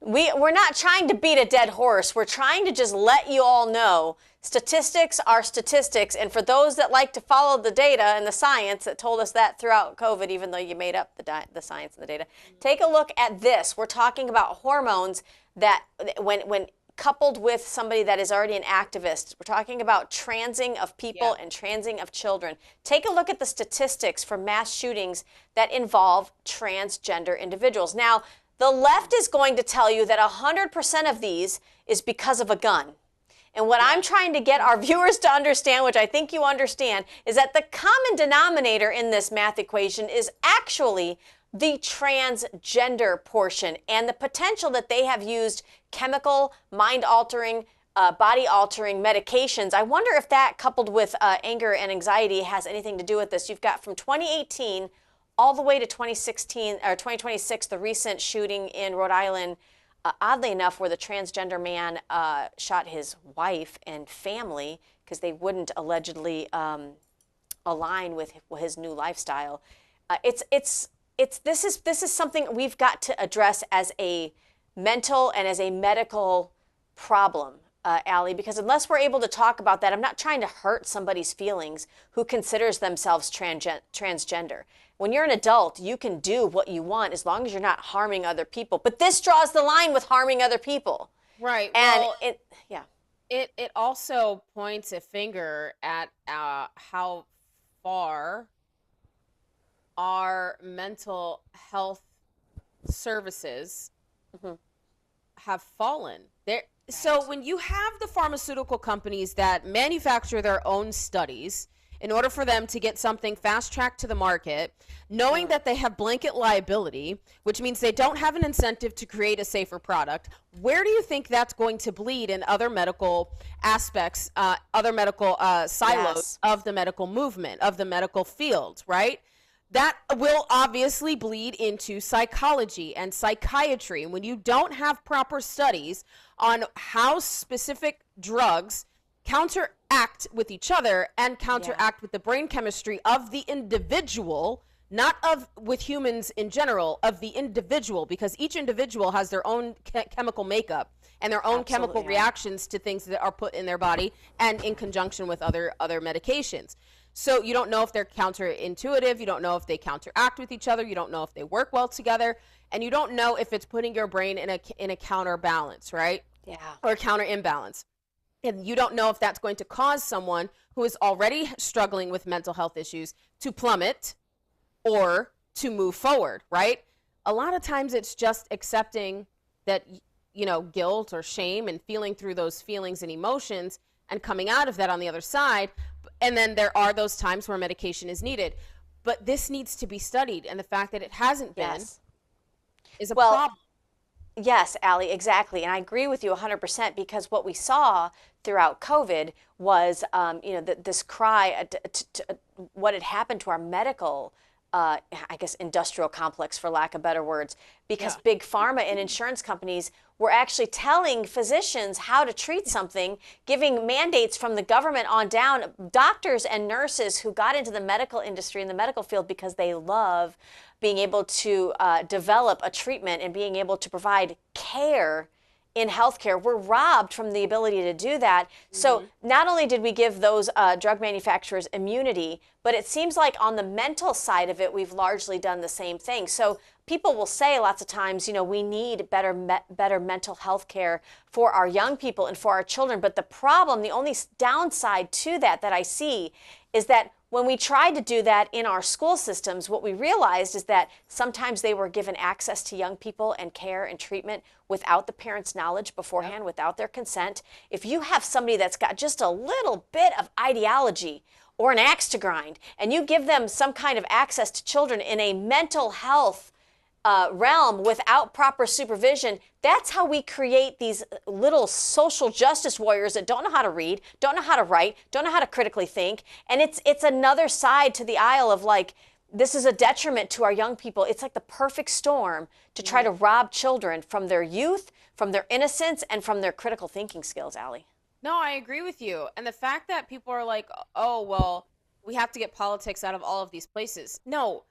We're not trying to beat a dead horse. We're trying to just let you all know statistics are statistics. And for those that like to follow the data and the science that told us that throughout COVID, even though you made up the science and the data, take a look at this. We're talking about hormones that when coupled with somebody that is already an activist, we're talking about transing of people and transing of children. Take a look at the statistics for mass shootings that involve transgender individuals. Now, the left is going to tell you that 100% of these is because of a gun. And what I'm trying to get our viewers to understand, which I think you understand, is that the common denominator in this math equation is actually the transgender portion and the potential that they have used chemical, mind-altering, body-altering medications. I wonder if that, coupled with anger and anxiety, has anything to do with this. You've got from 2018 all the way to 2016 or 2026, the recent shooting in Rhode Island, oddly enough, where the transgender man shot his wife and family because they wouldn't allegedly align with his new lifestyle. This is something we've got to address as a mental and as a medical problem, Allie, because unless we're able to talk about that, I'm not trying to hurt somebody's feelings who considers themselves transgender. When you're an adult, you can do what you want as long as you're not harming other people. But this draws the line with harming other people. Right. And well, it also points a finger at how far our mental health services have fallen. So when you have the pharmaceutical companies that manufacture their own studies in order for them to get something fast-tracked to the market, knowing that they have blanket liability, which means they don't have an incentive to create a safer product, where do you think that's going to bleed in other medical aspects, other medical silos of the medical movement, of the medical field, right? That will obviously bleed into psychology and psychiatry. When you don't have proper studies on how specific drugs counteract with each other and counteract with the brain chemistry of the individual, not with humans in general, of the individual, because each individual has their own chemical makeup and their own chemical reactions to things that are put in their body and in conjunction with other medications. So you don't know if they're counterintuitive. You don't know if they counteract with each other. You don't know if they work well together. And you don't know if it's putting your brain in a counterbalance, right? Yeah. Or counter imbalance. And you don't know if that's going to cause someone who is already struggling with mental health issues to plummet or to move forward, right? A lot of times it's just accepting that, you know, guilt or shame and feeling through those feelings and emotions and coming out of that on the other side. And then there are those times where medication is needed. But this needs to be studied. And the fact that it hasn't been is a problem. Yes, Allie, exactly. And I agree with you 100% because what we saw throughout COVID was, you know, this cry to what had happened to our medical I guess, industrial complex, for lack of better words, because big pharma and insurance companies were actually telling physicians how to treat something, giving mandates from the government on down. Doctors and nurses who got into the medical industry and the medical field because they love being able to develop a treatment and being able to provide care in healthcare were robbed from the ability to do that. So not only did we give those drug manufacturers immunity, but it seems like on the mental side of it, we've largely done the same thing. So people will say lots of times, you know, we need better mental health care for our young people and for our children. But the problem, the only downside to that I see is that when we tried to do that in our school systems, what we realized is that sometimes they were given access to young people and care and treatment without the parents' knowledge beforehand, without their consent. If you have somebody that's got just a little bit of ideology or an axe to grind, and you give them some kind of access to children in a mental health realm without proper supervision, that's how we create these little social justice warriors that don't know how to read, don't know how to write, don't know how to critically think. And it's another side to the aisle of like, this is a detriment to our young people. It's like the perfect storm to try to rob children from their youth, from their innocence, and from their critical thinking skills, Allie. No, I agree with you. And the fact that people are like, oh, well, we have to get politics out of all of these places. No,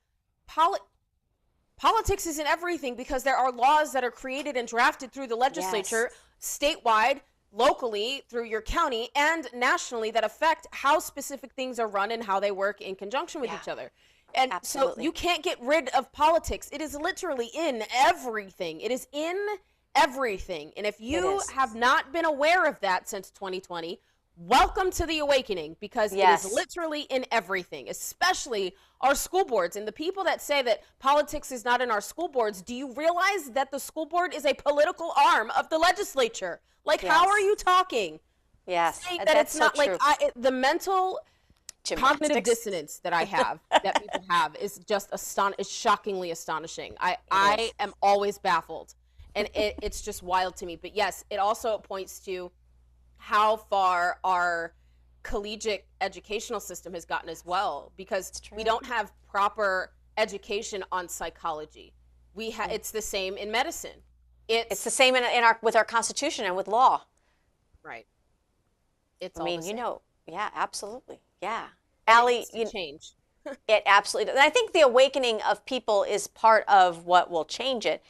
politics isn't everything because there are laws that are created and drafted through the legislature, statewide, locally, through your county, and nationally that affect how specific things are run and how they work in conjunction with each other. And so you can't get rid of politics. It is literally in everything. It is in everything. And if you have not been aware of that since 2020, welcome to the awakening, because it is literally in everything, especially our school boards. And the people that say that politics is not in our school boards, do you realize that the school board is a political arm of the legislature? Like, how are you talking? Saying that it's not like the mental cognitive dissonance that I have, that people have, is just is shockingly astonishing. I am always baffled, and it's just wild to me. But yes, it also points to how far our collegiate educational system has gotten as well, because we don't have proper education on psychology. It's the same in medicine. It's the same with our Constitution and with law. Right. I mean, you know, yeah, absolutely. Yeah. Allie, change. It absolutely does. And I think the awakening of people is part of what will change it.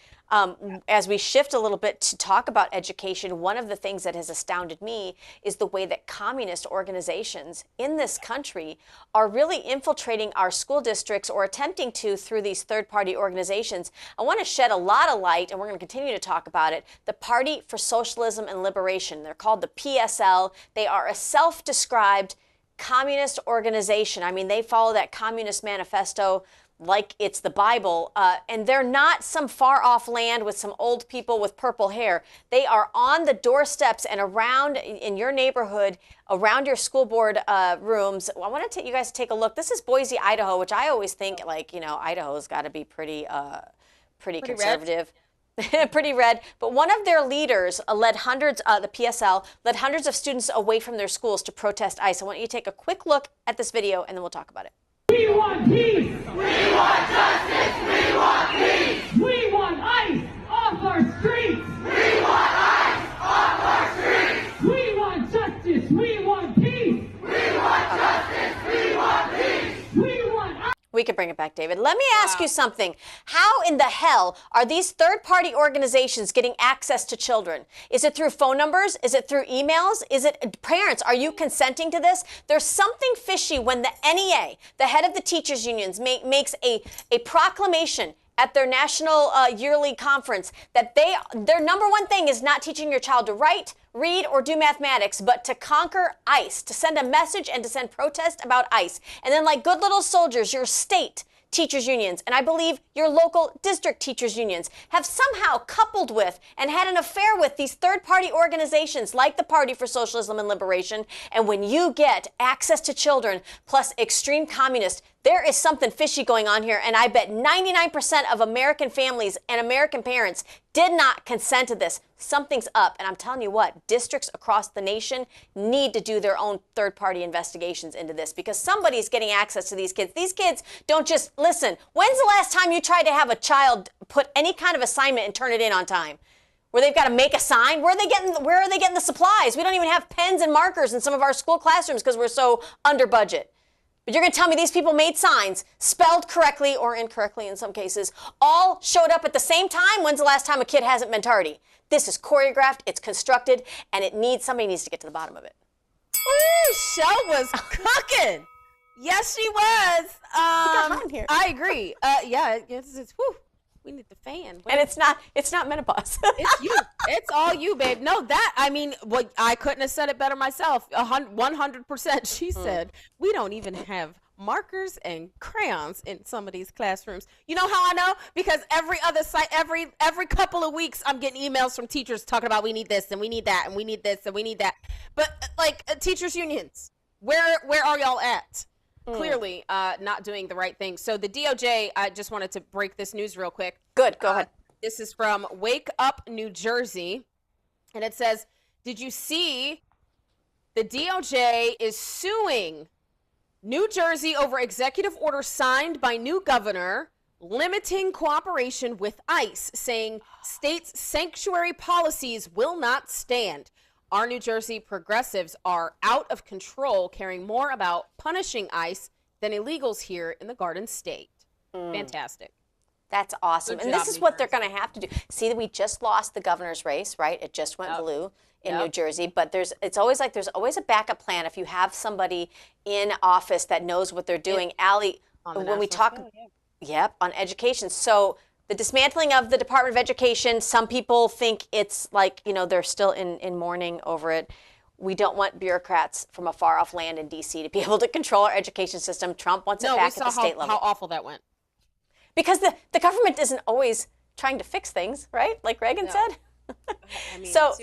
As we shift a little bit to talk about education, one of the things that has astounded me is the way that communist organizations in this country are really infiltrating our school districts, or attempting to, through these third-party organizations. I want to shed a lot of light, and we're going to continue to talk about it, the Party for Socialism and Liberation. They're called the PSL. They are a self-described communist organization. I mean, they follow that Communist Manifesto like it's the Bible, and they're not some far-off land with some old people with purple hair. They are on the doorsteps and around in your neighborhood, around your school board rooms. I want to you guys to take a look. This is Boise, Idaho, which I always think, like, you know, Idaho's got to be pretty conservative. Pretty red. But one of their leaders led hundreds, the PSL, led hundreds of students away from their schools to protest ICE. I want you to take a quick look at this video, and then we'll talk about it. We want peace. We want justice. We want peace. We want ICE off our streets. We want ICE off our streets. We want justice. We want peace. We want justice. We want peace. We want ICE. We can bring it back, Dave. David. Let me ask you something. How in the hell are these third-party organizations getting access to children? Is it through phone numbers? Is it through emails? Is it parents? Are you consenting to this? There's something fishy when the NEA, the head of the teachers unions, makes a proclamation at their national yearly conference that their number one thing is not teaching your child to write, read, or do mathematics, but to conquer ICE, to send a message and to send protest about ICE. And then like good little soldiers, your state teachers unions, and I believe your local district teachers unions, have somehow coupled with and had an affair with these third-party organizations like the Party for Socialism and Liberation. And when you get access to children plus extreme communists, there is something fishy going on here, and I bet 99% of American families and American parents did not consent to this. Something's up, and I'm telling you what, districts across the nation need to do their own third-party investigations into this because somebody's getting access to these kids. These kids don't just, listen, when's the last time you tried to have a child put any kind of assignment and turn it in on time? Where they've got to make a sign? Where are they getting the supplies? We don't even have pens and markers in some of our school classrooms because we're so under budget. But you're going to tell me these people made signs, spelled correctly or incorrectly in some cases, all showed up at the same time? When's the last time a kid hasn't been tardy? This is choreographed, it's constructed, and somebody needs to get to the bottom of it. Ooh, Shell was cooking. Yes, she was. I agree. Yeah, it's whew. We need the fan. And it's not menopause. It's you. It's all you, babe. No, I couldn't have said it better myself. 100%. She said, we don't even have markers and crayons in some of these classrooms. You know how I know? Because every other site, every couple of weeks, I'm getting emails from teachers talking about we need this and we need that and we need this and we need that. But like teachers unions, where are y'all at? Clearly not doing the right thing. So the DOJ, I just wanted to break this news real quick. Good, go ahead. This is from Wake Up, New Jersey. And it says, did you see the DOJ is suing New Jersey over executive order signed by new governor limiting cooperation with ICE, saying state's sanctuary policies will not stand. Our New Jersey progressives are out of control, caring more about punishing ICE than illegals here in the Garden State. Fantastic. That's awesome. And this is what they're going to have to do. See, we just lost the governor's race, right? It just went blue in New Jersey. But there's always a backup plan if you have somebody in office that knows what they're doing. Allie, when we talk, on education. So the dismantling of the Department of Education, some people think it's like, they're still in mourning over it. We don't want bureaucrats from a far off land in D.C. to be able to control our education system. Trump wants it back at the state level. How awful that went. Because the government isn't always trying to fix things, right? Like Reagan said. So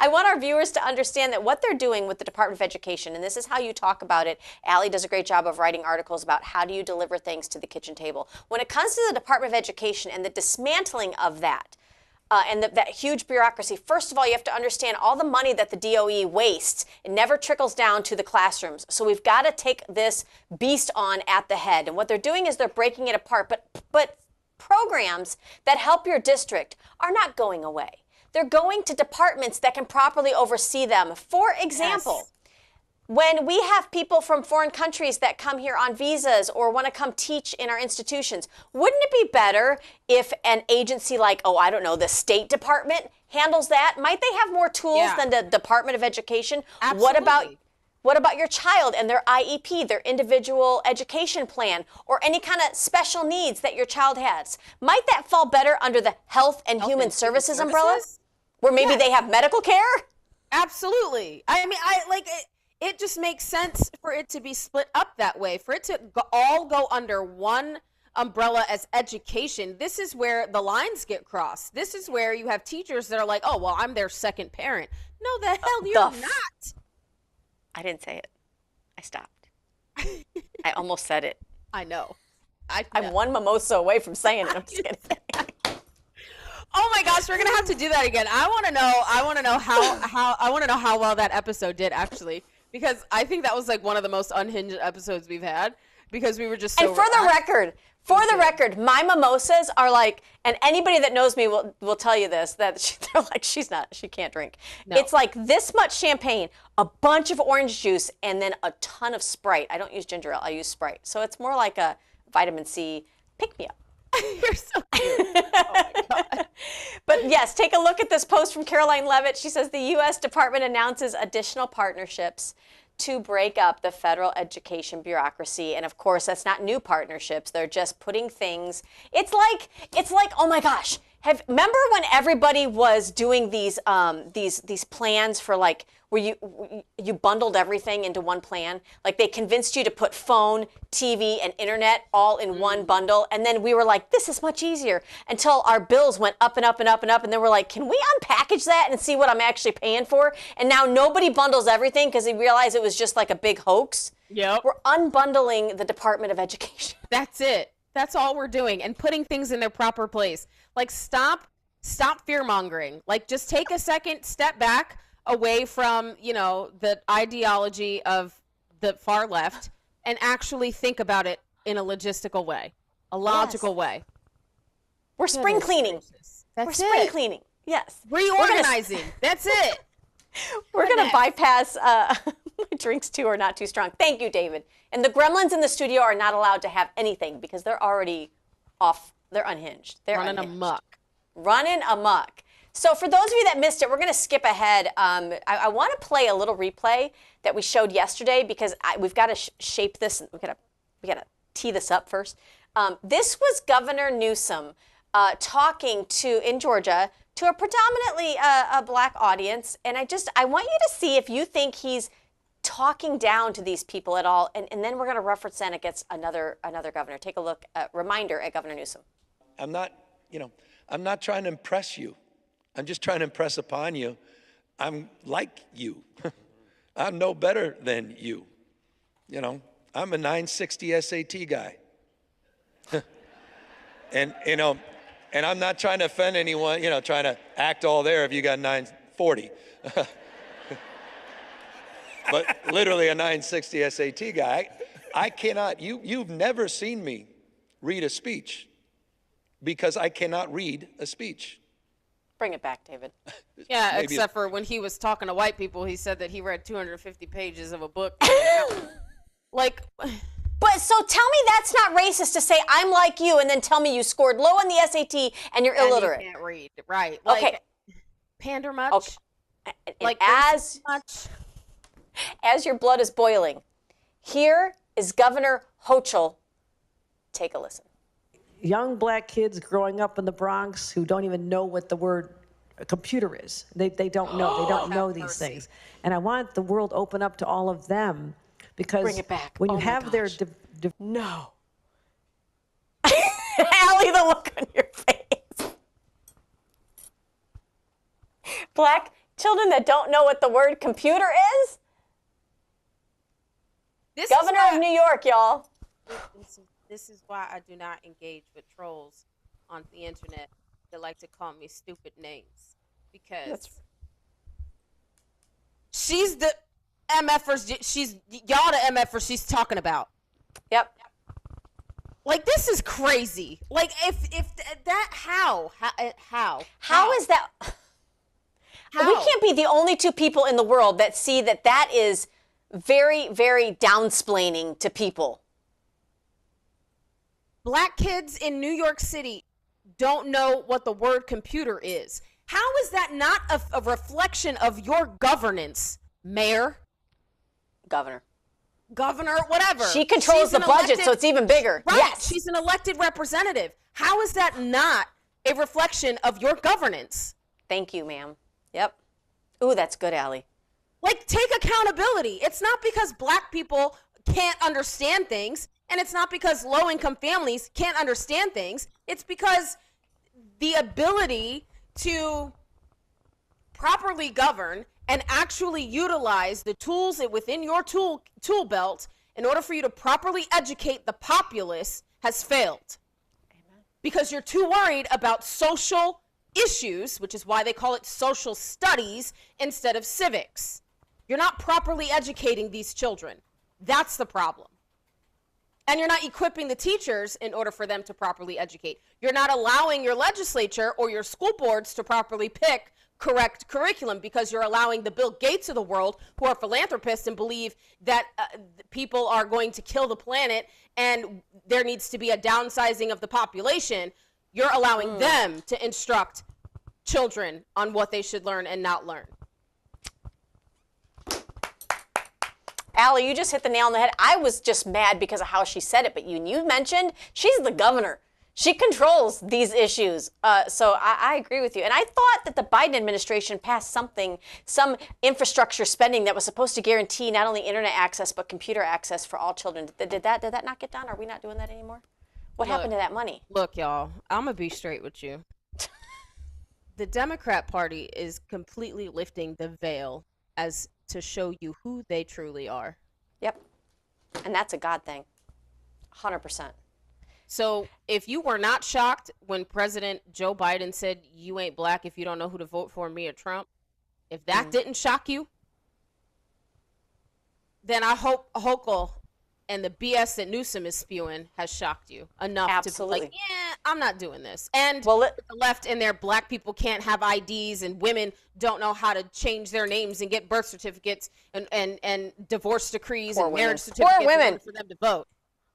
I want our viewers to understand that what they're doing with the Department of Education, and this is how you talk about it. Allie does a great job of writing articles about how do you deliver things to the kitchen table. When it comes to the Department of Education and the dismantling of that, and that huge bureaucracy, first of all, you have to understand all the money that the DOE wastes. It never trickles down to the classrooms. So we've got to take this beast on at the head. And what they're doing is they're breaking it apart. But programs that help your district are not going away. They're going to departments that can properly oversee them. For example, when we have people from foreign countries that come here on visas or want to come teach in our institutions, wouldn't it be better if an agency like, the State Department handles that? Might they have more tools than the Department of Education? Absolutely. What about your child and their IEP, their individual education plan, or any kind of special needs that your child has? Might that fall better under the Health and Human Services umbrella? Where maybe they have medical care? Absolutely. I mean, it just makes sense for it to be split up that way, for it to all go under one umbrella as education. This is where the lines get crossed. This is where you have teachers that are like, oh, well, I'm their second parent. No, the hell you're not. I didn't say it. I stopped. I almost said it. I know. I'm one mimosa away from saying it. I'm just kidding. Oh my gosh, we're gonna have to do that again. I want to know how well that episode did actually, because I think that was like one of the most unhinged episodes we've had because we were just so. And for For the record, my mimosas are like, and anybody that knows me will tell you this, that they're like, she can't drink. No. It's like this much champagne, a bunch of orange juice, and then a ton of Sprite. I don't use ginger ale, I use Sprite. So it's more like a vitamin C pick-me-up. You're so cute. Oh my God. But yes, take a look at this post from Caroline Levitt. She says the U.S. Department announces additional partnerships to break up the federal education bureaucracy. And of course, that's not new partnerships. They're just putting things. It's like, oh my gosh. Remember when everybody was doing these plans for like, where you bundled everything into one plan? Like they convinced you to put phone, TV, and internet all in one bundle. And then we were like, this is much easier, until our bills went up and up and up and up. And then we're like, can we unpackage that and see what I'm actually paying for? And now nobody bundles everything because they realized it was just like a big hoax. Yep. We're unbundling the Department of Education. That's it. That's all we're doing, and putting things in their proper place. Like stop fear-mongering. Like just take a second, step back away from, the ideology of the far left and actually think about it in a logistical way, a logical way. We're spring cleaning. We're spring cleaning. Yes. Reorganizing. That's it. We're going to bypass my drinks too are not too strong. Thank you, David. And the gremlins in the studio are not allowed to have anything because they're already off. They're unhinged. They're running amok. Running amok. So for those of you that missed it, we're going to skip ahead. I want to play a little replay that we showed yesterday because we've got to shape this. We got to tee this up first. This was Governor Newsom talking in Georgia to a predominantly a black audience, and I want you to see if you think he's talking down to these people at all, and then we're going to reference that against another governor. Take a look. Reminder at Governor Newsom. I'm not trying to impress you. I'm just trying to impress upon you. I'm like you. I'm no better than you. I'm a 960 SAT guy. And I'm not trying to offend anyone, trying to act all there if you got 940. But literally a 960 SAT guy. I cannot, you've never seen me read a speech because I cannot read a speech. Bring it back, David. Yeah, except for when he was talking to white people, he said that he read 250 pages of a book. Like... But so tell me that's not racist to say I'm like you and then tell me you scored low on the SAT and you're illiterate. You can't read, right? Like, okay. Pander much? Okay. Like as your blood is boiling, here is Governor Hochul. Take a listen. Young black kids growing up in the Bronx who don't even know what the word computer is. They don't know. They don't know these things. And I want the world open up to all of them. Because bring it back. When you have their... No. Allie, the look on your face. Black children that don't know what the word computer is? Governor of New York, y'all. This is why I do not engage with trolls on the internet that like to call me stupid names. Because she's the... MFers, y'all the MFers she's talking about. Yep. Like, this is crazy. Like, if that, how is that? How? We can't be the only two people in the world that see that is very, very downsplaining to people. Black kids in New York City don't know what the word computer is. How is that not a reflection of your governance, Mayor? Governor, whatever. She controls the budget, so it's even bigger. Right. Yes. She's an elected representative. How is that not a reflection of your governance? Thank you, ma'am. Yep. Ooh, that's good, Allie. Like, take accountability. It's not because black people can't understand things, and it's not because low-income families can't understand things. It's because the ability to properly govern and actually utilize the tools within your tool belt in order for you to properly educate the populace has failed. Amen. Because you're too worried about social issues, which is why they call it social studies instead of civics. You're not properly educating these children. That's the problem. And you're not equipping the teachers in order for them to properly educate. You're not allowing your legislature or your school boards to properly pick correct curriculum, because you're allowing the Bill Gates of the world, who are philanthropists and believe that people are going to kill the planet and there needs to be a downsizing of the population. You're allowing them to instruct children on what they should learn and not learn. Allie, you just hit the nail on the head. I was just mad because of how she said it, but you mentioned she's the governor. She controls these issues. So I agree with you. And I thought that the Biden administration passed some infrastructure spending that was supposed to guarantee not only internet access, but computer access for all children. Did that not get done? Are we not doing that anymore? What happened to that money? Look, y'all, I'm going to be straight with you. The Democrat Party is completely lifting the veil as to show you who they truly are. Yep. And that's a God thing. 100%. So if you were not shocked when President Joe Biden said, you ain't black if you don't know who to vote for, me or Trump, if that didn't shock you, then I hope Hochul and the BS that Newsom is spewing has shocked you enough to be like, yeah, I'm not doing this. And the left in there, black people can't have IDs and women don't know how to change their names and get birth certificates and divorce decrees and marriage certificates in order for them to vote.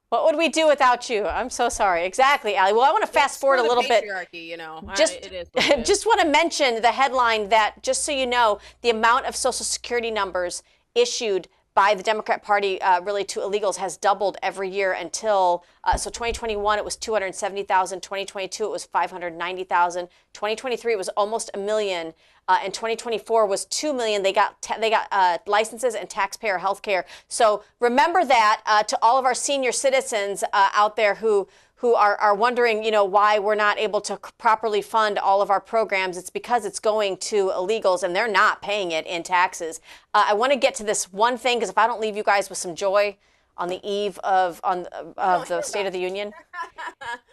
What would we do without you? I'm so sorry. Exactly, Allie. Well, I want to fast forward a little bit. You know, Just want to mention the headline that, just so you know, the amount of Social Security numbers issued by the Democrat Party really to illegals has doubled every year until, so 2021 it was 270,000, 2022 it was 590,000, 2023 it was almost 1 million, and 2024 was 2 million. They got licenses and taxpayer health care. So remember that to all of our senior citizens out there who are wondering, you know, why we're not able to properly fund all of our programs. It's because it's going to illegals and they're not paying it in taxes. I want to get to this one thing, because if I don't leave you guys with some joy on the eve of the State of the Union.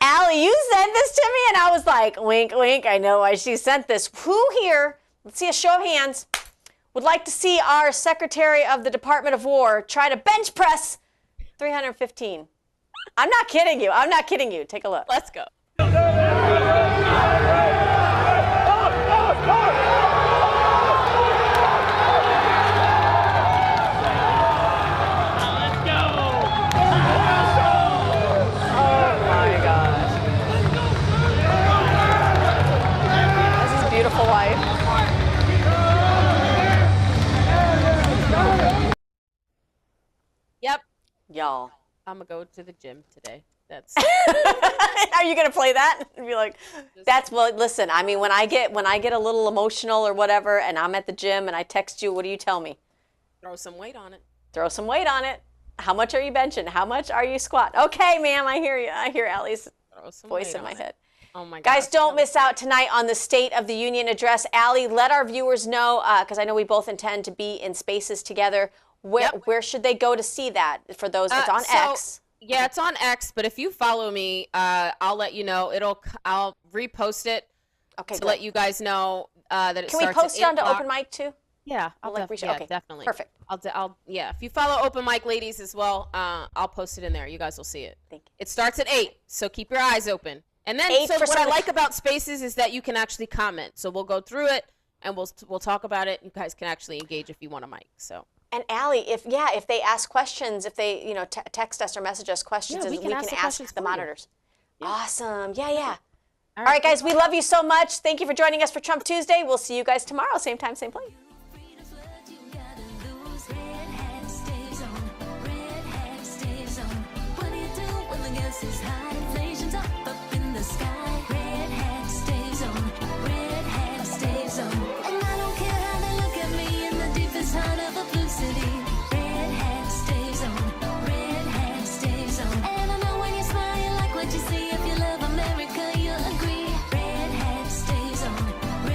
Allie, you sent this to me and I was like, wink, wink. I know why she sent this. Who here, let's see a show of hands, would like to see our Secretary of the Department of War try to bench press 315? I'm not kidding you. I'm not kidding you. Take a look. Let's go. Beautiful life. Yep. Y'all. I'm gonna go to the gym today. That's. Are you gonna play that? And be like, that's, well, listen. I mean, when I get a little emotional or whatever, and I'm at the gym and I text you, what do you tell me? Throw some weight on it. Throw some weight on it. How much are you benching? How much are you squat? Okay, ma'am. I hear you. I hear Allie's voice in my head. Oh my God. Guys, don't miss out tonight on the State of the Union address. Allie, let our viewers know, because I know we both intend to be in spaces together. Where should they go to see that? For those, it's on X. Yeah, it's on X. But if you follow me, I'll let you know. I'll repost it to let you guys know that it starts at 8 o'clock. Can we post it onto open mic too? Yeah, okay, definitely. Perfect. Yeah, if you follow open mic ladies as well, I'll post it in there. You guys will see it. Thank you. It starts at 8, so keep your eyes open. And then, so what I like about Spaces is that you can actually comment. So we'll go through it and we'll talk about it. You guys can actually engage if you want a mic. So. And Allie, if they ask questions, if they text us or message us questions, we can ask the monitors. Yeah. Awesome. Yeah. All right, guys, we love you so much. Thank you for joining us for Trump Tuesday. We'll see you guys tomorrow, same time, same place. Stays on. What do you do when the gas is high?